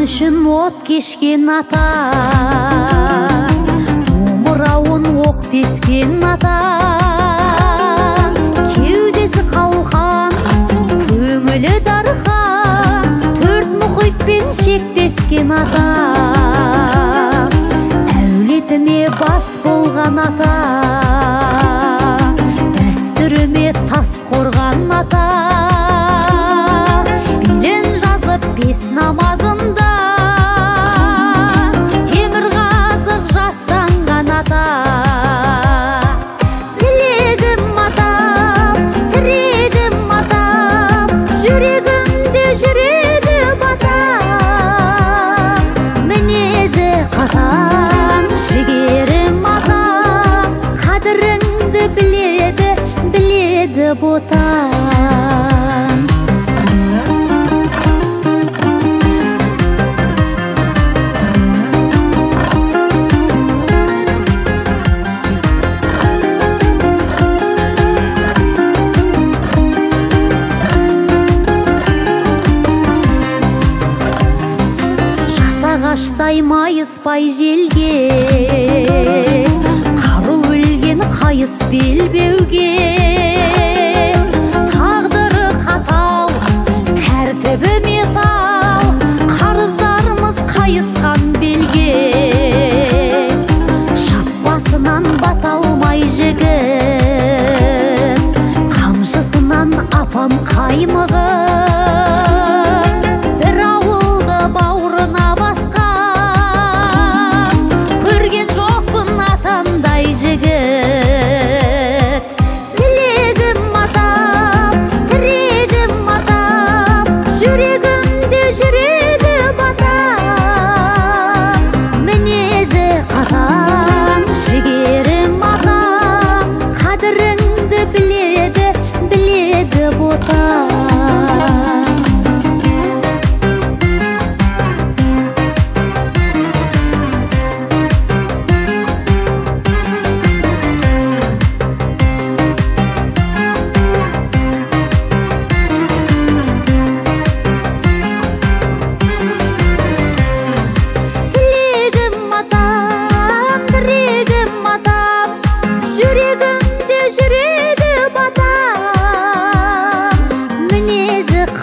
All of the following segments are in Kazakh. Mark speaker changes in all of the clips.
Speaker 1: Үшін от кешкен ата, омырауын оқ тескен ата, кеудесі қалқан, көңілі дархан, төрт мұхитпен шектескен ата, әулетіме бас болған ата, дәстүріме тас қорған ата, белін жазып бес намазында темір қазық жастанған ата. Тілегім атам, тірегім атам, жүрегімде жүреді батам. Мінезі қатаң, жігерім атам, қадіріңді біледі, біледі ботам. Ағаштай майыспай желге, қару өлген қайыс белбеуге, тағдыры қатал, тәртібі метал, қарыздарымыз қайысқан белге. Шаппасынан бата алмай жігіт, қамшысынан апам қаймығып,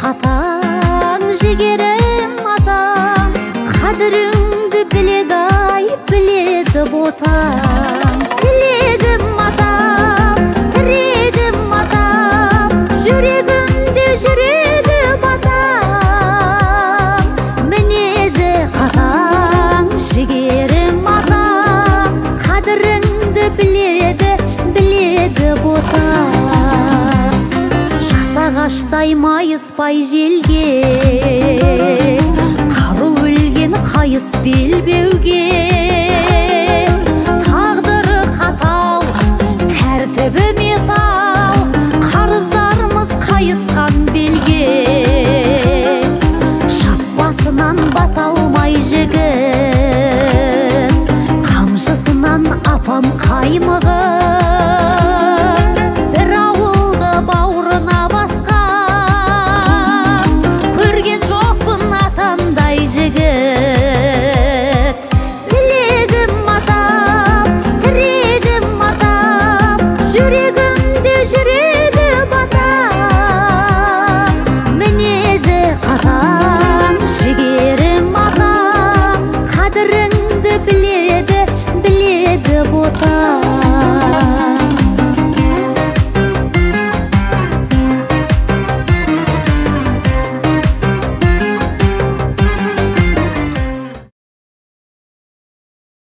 Speaker 1: қатаң, жігерім атам, қадіріңді біледі ай, біледі ботам. Тілегім атам, тірегім атам, жүрегімде жүреді батам. Мінезі қатаң, жігерім атам, қадіріңді біледі, біледі ботам. Ағаштай майыспай желге, қару өлген қайыс белбеуге,